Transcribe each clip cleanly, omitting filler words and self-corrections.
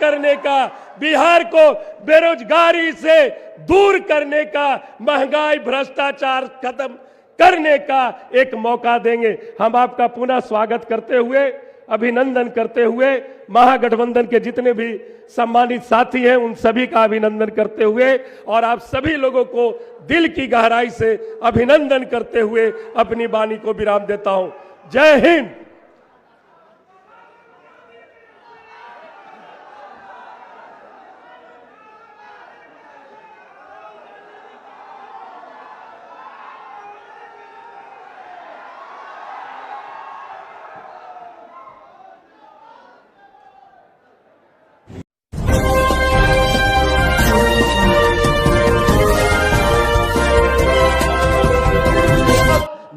करने का, बिहार को बेरोजगारी से दूर करने का, महंगाई भ्रष्टाचार खत्म करने का एक मौका देंगे। हम आपका पुनः स्वागत करते हुए, अभिनंदन करते हुए, महागठबंधन के जितने भी सम्मानित साथी हैं उन सभी का अभिनंदन करते हुए और आप सभी लोगों को दिल की गहराई से अभिनंदन करते हुए अपनी वाणी को विराम देता हूं। जय हिंद।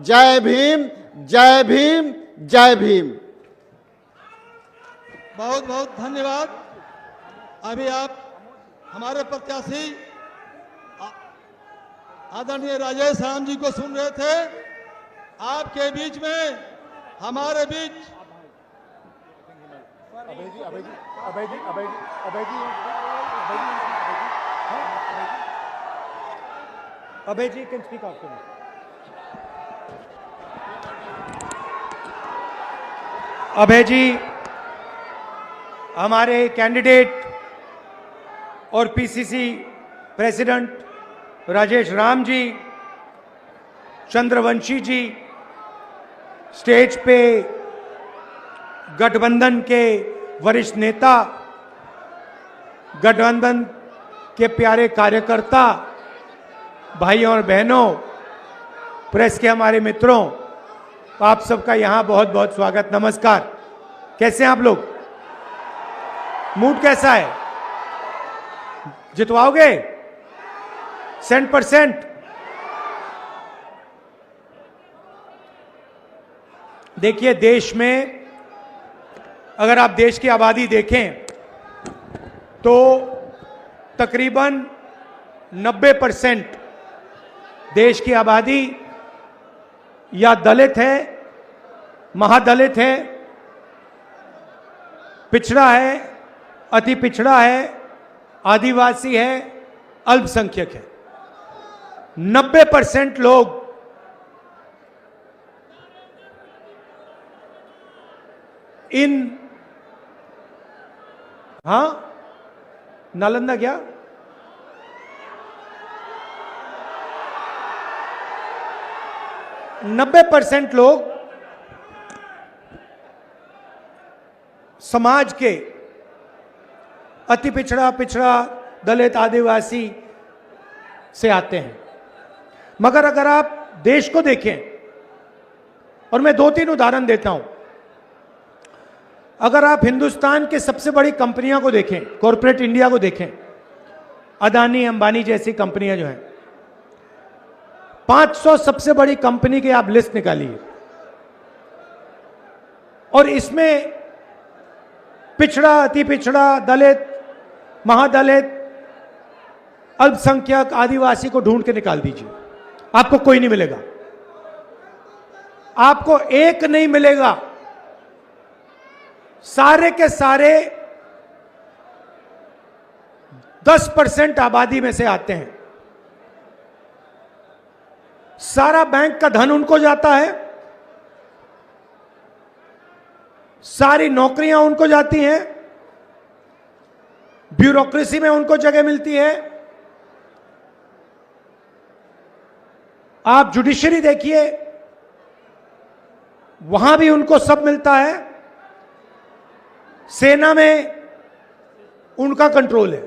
जय भीम, जय भीम, जय भीम। बहुत बहुत धन्यवाद। अभी आप हमारे प्रत्याशी आदरणीय राजेश राम जी को सुन रहे थे। आपके बीच में, हमारे बीच अभय जी कैन स्पीक आफ्टर मी। अभय जी हमारे कैंडिडेट और पीसीसी प्रेसिडेंट राजेश राम जी, चंद्रवंशी जी, स्टेज पे गठबंधन के वरिष्ठ नेता, गठबंधन के प्यारे कार्यकर्ता, भाइयों और बहनों, प्रेस के हमारे मित्रों, आप सबका यहां बहुत बहुत स्वागत, नमस्कार। कैसे हैं आप लोग? मूड कैसा है? जितवाओगे 100%? देखिए, देश में अगर आप देश की आबादी देखें तो तकरीबन 90% देश की आबादी या दलित है, महादलित है, पिछड़ा है, अति पिछड़ा है, आदिवासी है, अल्पसंख्यक है। 90% लोग इन, हाँ, नालंदा क्या? नब्बे % लोग समाज के अति पिछड़ा, दलित, आदिवासी से आते हैं। मगर अगर आप देश को देखें, और मैं 2-3 उदाहरण देता हूं, अगर आप हिंदुस्तान के सबसे बड़ी कंपनियों को देखें, कॉरपोरेट इंडिया को देखें, अदानी, अंबानी जैसी कंपनियां जो हैं, 500 सबसे बड़ी कंपनी की आप लिस्ट निकालिए और इसमें पिछड़ा, अति पिछड़ा, दलित, महादलित, अल्पसंख्यक, आदिवासी को ढूंढ के निकाल दीजिए, आपको कोई नहीं मिलेगा। आपको एक नहीं मिलेगा। सारे के सारे 10% आबादी में से आते हैं। सारा बैंक का धन उनको जाता है, सारी नौकरियां उनको जाती हैं, ब्यूरोक्रेसी में उनको जगह मिलती है। आप जुडिशरी देखिए, वहां भी उनको सब मिलता है। सेना में उनका कंट्रोल है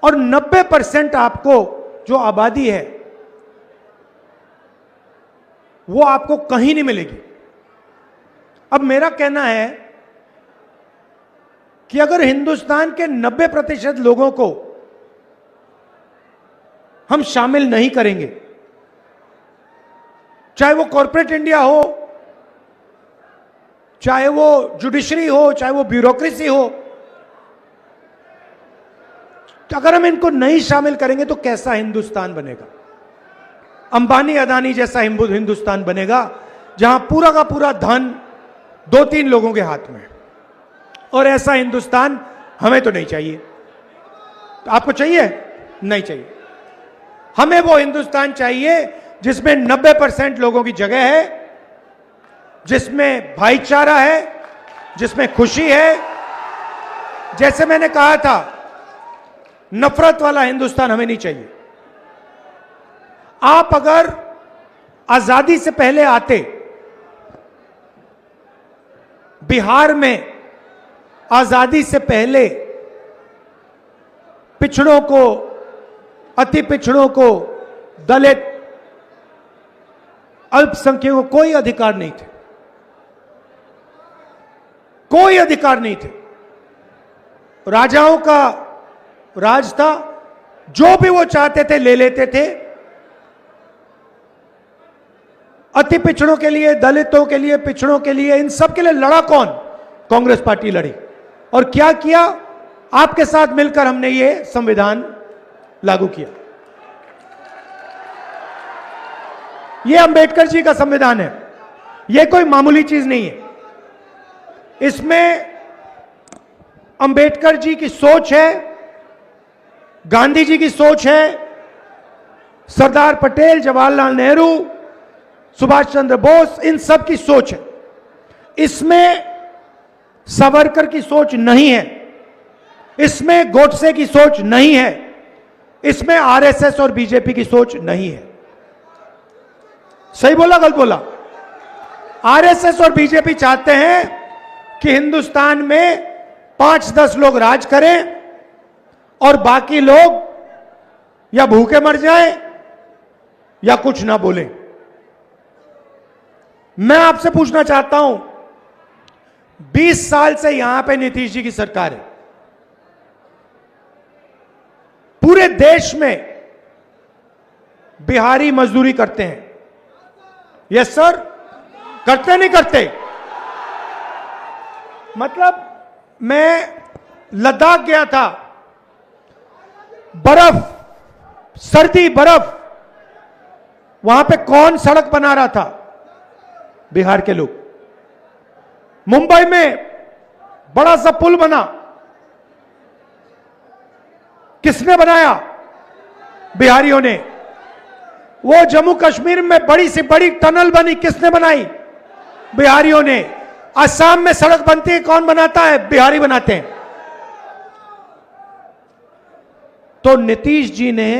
और 90% आपको जो आबादी है वो आपको कहीं नहीं मिलेगी। अब मेरा कहना है कि अगर हिंदुस्तान के 90% लोगों को हम शामिल नहीं करेंगे, चाहे वो कॉरपोरेट इंडिया हो, चाहे वो जुडिशरी हो, चाहे वो ब्यूरोक्रेसी हो, तो अगर हम इनको नहीं शामिल करेंगे तो कैसा हिंदुस्तान बनेगा? अंबानी अदानी जैसा हिंदुस्तान बनेगा जहां पूरा का पूरा धन 2-3 लोगों के हाथ में है। और ऐसा हिंदुस्तान हमें तो नहीं चाहिए। तो आपको चाहिए? नहीं चाहिए। हमें वो हिंदुस्तान चाहिए जिसमें 90% लोगों की जगह है, जिसमें भाईचारा है, जिसमें खुशी है। जैसे मैंने कहा था, नफरत वाला हिंदुस्तान हमें नहीं चाहिए। आप अगर आजादी से पहले आते, बिहार में आजादी से पहले पिछड़ों को, अति पिछड़ों को, दलित, अल्पसंख्यकों को कोई अधिकार नहीं थे, कोई अधिकार नहीं थे। राजाओं का राज था, जो भी वो चाहते थे ले लेते थे। अति पिछड़ों के लिए, दलितों के लिए, पिछड़ों के लिए, इन सब के लिए लड़ा कौन? कांग्रेस पार्टी लड़ी। और क्या किया? आपके साथ मिलकर हमने ये संविधान लागू किया। ये अंबेडकर जी का संविधान है, ये कोई मामूली चीज नहीं है। इसमें अंबेडकर जी की सोच है, गांधी जी की सोच है, सरदार पटेल, जवाहरलाल नेहरू, सुभाष चंद्र बोस, इन सब की सोच है। इसमें सावरकर की सोच नहीं है, इसमें गोडसे की सोच नहीं है, इसमें आरएसएस और बीजेपी की सोच नहीं है। सही बोला, गलत बोला? आरएसएस और बीजेपी चाहते हैं कि हिंदुस्तान में 5-10 लोग राज करें और बाकी लोग या भूखे मर जाएं या कुछ ना बोलें। मैं आपसे पूछना चाहता हूं, 20 साल से यहां पे नीतीश जी की सरकार है। पूरे देश में बिहारी मजदूरी करते हैं। यस सर, करते नहीं करते? मतलब मैं लद्दाख गया था, बर्फ, सर्दी, बर्फ, वहां पे कौन सड़क बना रहा था? बिहार के लोग। मुंबई में बड़ा सा पुल बना, किसने बनाया? बिहारियों ने। वो जम्मू कश्मीर में बड़ी से बड़ी टनल बनी, किसने बनाई? बिहारियों ने। असम में सड़क बनती है, कौन बनाता है? बिहारी बनाते हैं। तो नीतीश जी ने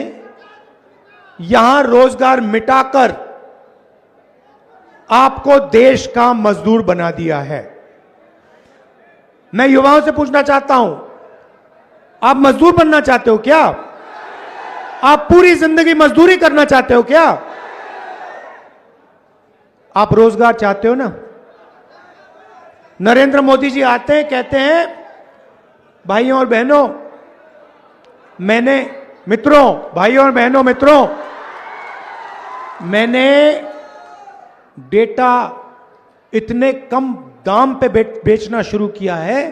यहां रोजगार मिटाकर आपको देश का मजदूर बना दिया है। मैं युवाओं से पूछना चाहता हूं, आप मजदूर बनना चाहते हो क्या? आप पूरी जिंदगी मजदूरी करना चाहते हो क्या? आप रोजगार चाहते हो ना? नरेंद्र मोदी जी आते हैं, कहते हैं भाइयों और बहनों, मैंने, मित्रों, भाइयों और बहनों, मित्रों, मैंने डेटा इतने कम दाम पे बेचना शुरू किया है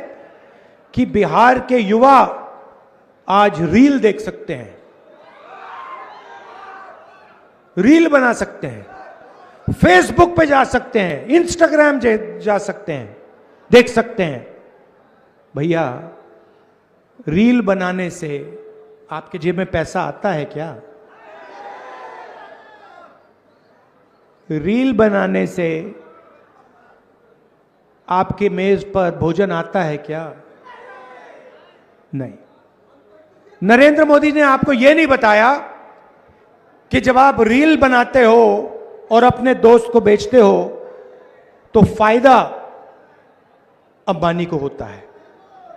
कि बिहार के युवा आज रील देख सकते हैं, रील बना सकते हैं, फेसबुक पे जा सकते हैं, इंस्टाग्राम जा सकते हैं, देख सकते हैं। भैया, रील बनाने से आपके जेब में पैसा आता है क्या? रील बनाने से आपके मेज पर भोजन आता है क्या? नहीं। नरेंद्र मोदी ने आपको यह नहीं बताया कि जब आप रील बनाते हो और अपने दोस्त को बेचते हो तो फायदा अंबानी को होता है,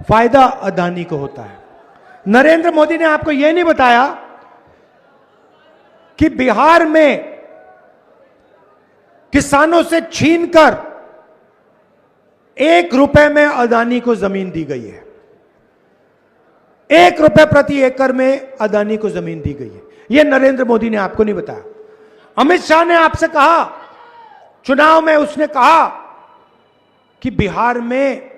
फायदा अदानी को होता है। नरेंद्र मोदी ने आपको यह नहीं बताया कि बिहार में किसानों से छीनकर 1 रुपए में अदानी को जमीन दी गई है। 1 रुपए प्रति एकड़ में अदानी को जमीन दी गई है। यह नरेंद्र मोदी ने आपको नहीं बताया। अमित शाह ने आपसे कहा, चुनाव में उसने कहा कि बिहार में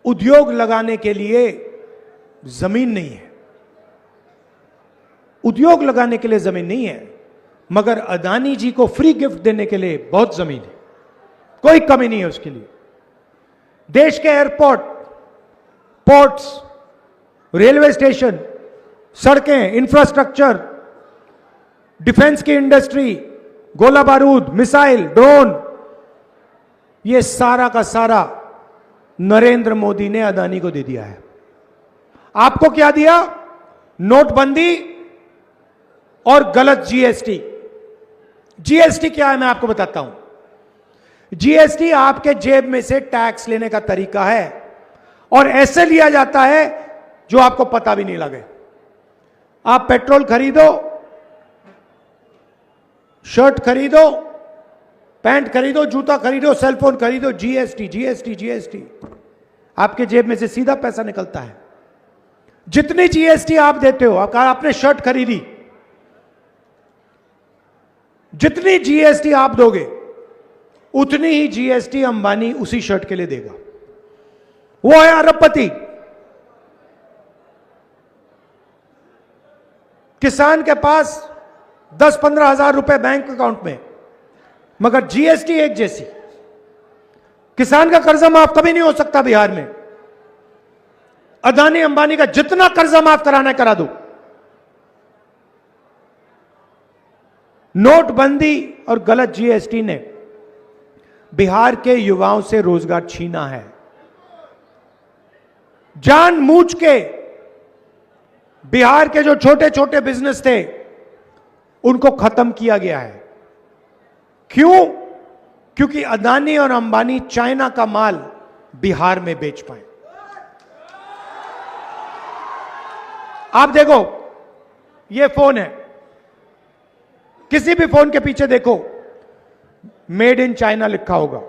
उद्योग लगाने के लिए जमीन नहीं है, उद्योग लगाने के लिए जमीन नहीं है, मगर अदानी जी को फ्री गिफ्ट देने के लिए बहुत जमीन है, कोई कमी नहीं है उसके लिए। देश के एयरपोर्ट पोर्ट्स, रेलवे स्टेशन, सड़कें, इंफ्रास्ट्रक्चर, डिफेंस की इंडस्ट्री, गोला बारूद, मिसाइल, ड्रोन, ये सारा का सारा नरेंद्र मोदी ने अदानी को दे दिया है। आपको क्या दिया? नोटबंदी और गलत जीएसटी। जीएसटी क्या है मैं आपको बताता हूं। जीएसटी आपके जेब में से टैक्स लेने का तरीका है और ऐसे लिया जाता है जो आपको पता भी नहीं लगे। आप पेट्रोल खरीदो, शर्ट खरीदो, पैंट खरीदो, जूता खरीदो, सेलफोन खरीदो, जीएसटी जीएसटी जीएसटी, आपके जेब में से सीधा पैसा निकलता है। जितनी जीएसटी आप देते हो, आपने शर्ट खरीदी, जितनी जीएसटी आप दोगे उतनी ही जीएसटी अंबानी उसी शर्ट के लिए देगा। वो है अरबपति। किसान के पास 10-15 हजार रुपए बैंक अकाउंट में, मगर जीएसटी एक जैसी। किसान का कर्जा माफ कभी नहीं हो सकता बिहार में। अदानी अंबानी का जितना कर्जा माफ कराना है करा दो। नोटबंदी और गलत जीएसटी ने बिहार के युवाओं से रोजगार छीना है। जानबूझ के बिहार के जो छोटे छोटे बिजनेस थे उनको खत्म किया गया है। क्यों? क्योंकि अदानी और अंबानी चाइना का माल बिहार में बेच पाए। आप देखो, ये फोन है, किसी भी फोन के पीछे देखो मेड इन चाइना लिखा होगा।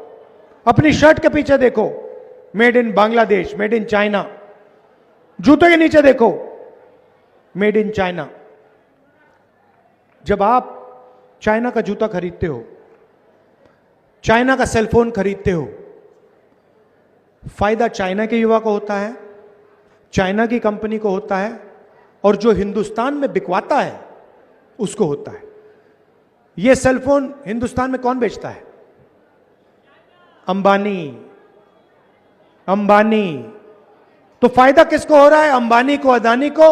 अपनी शर्ट के पीछे देखो made in Bangladesh, made in China. जूतों के नीचे देखो मेड इन चाइना। जब आप चाइना का जूता खरीदते हो, चाइना का सेलफोन खरीदते हो, फायदा चाइना के युवा को होता है, चाइना की कंपनी को होता है, और जो हिंदुस्तान में बिकवाता है उसको होता है। यह सेलफोन हिंदुस्तान में कौन बेचता है? अंबानी। अंबानी। तो फायदा किसको हो रहा है? अंबानी को, अदानी को,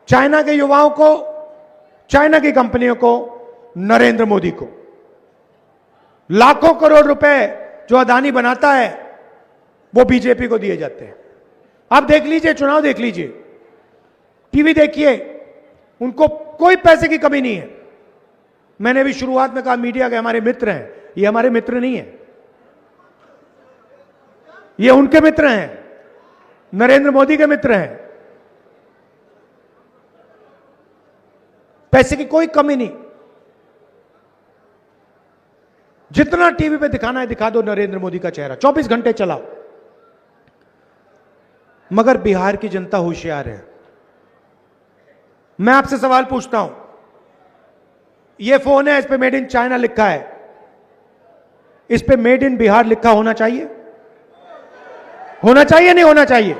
चाइना के युवाओं को, चाइना की कंपनियों को, नरेंद्र मोदी को। लाखों करोड़ रुपए जो अदानी बनाता है वो बीजेपी को दिए जाते हैं। आप देख लीजिए, चुनाव देख लीजिए, टीवी देखिए, उनको कोई पैसे की कमी नहीं है। मैंने भी शुरुआत में कहा मीडिया के हमारे मित्र हैं, ये हमारे मित्र नहीं है, ये उनके मित्र हैं, नरेंद्र मोदी के मित्र हैं। पैसे की कोई कमी नहीं। जितना टीवी पे दिखाना है दिखा दो नरेंद्र मोदी का चेहरा, 24 घंटे चलाओ। मगर बिहार की जनता होशियार है। मैं आपसे सवाल पूछता हूं, यह फोन है, इस पे मेड इन चाइना लिखा है, इस पे मेड इन बिहार लिखा होना चाहिए? होना चाहिए, नहीं होना चाहिए?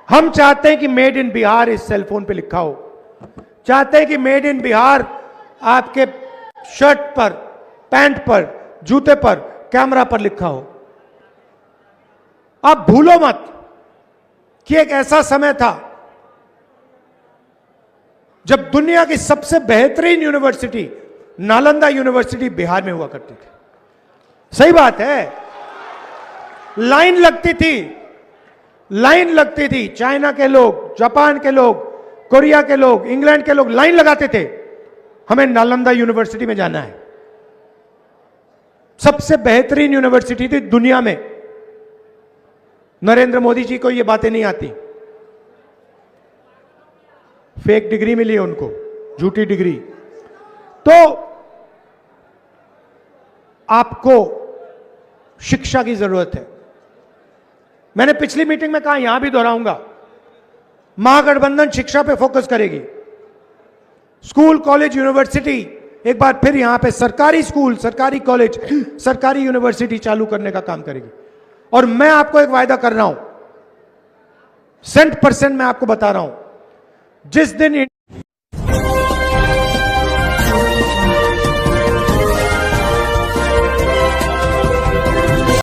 हम चाहते हैं कि मेड इन बिहार इस सेलफोन पे लिखा हो। चाहते हैं कि मेड इन बिहार आपके शर्ट पर, पैंट पर, जूते पर, कैमरा पर लिखा हो। आप भूलो मत कि एक ऐसा समय था जब दुनिया की सबसे बेहतरीन यूनिवर्सिटी नालंदा यूनिवर्सिटी बिहार में हुआ करती थी। सही बात है। लाइन लगती थी, लाइन लगती थी। चाइना के लोग, जापान के लोग, कोरिया के लोग, इंग्लैंड के लोग लाइन लगाते थे, हमें नालंदा यूनिवर्सिटी में जाना है। सबसे बेहतरीन यूनिवर्सिटी थी दुनिया में। नरेंद्र मोदी जी को ये बातें नहीं आती। फेक डिग्री मिली है उनको, झूठी डिग्री। तो आपको शिक्षा की जरूरत है। मैंने पिछली मीटिंग में कहा, यहां भी दोहराऊंगा, महागठबंधन शिक्षा पे फोकस करेगी। स्कूल, कॉलेज, यूनिवर्सिटी, एक बार फिर यहां पे सरकारी स्कूल, सरकारी कॉलेज, सरकारी यूनिवर्सिटी चालू करने का काम करेगी। और मैं आपको एक वायदा कर रहा हूं, 100% मैं आपको बता रहा हूं, जिस दिन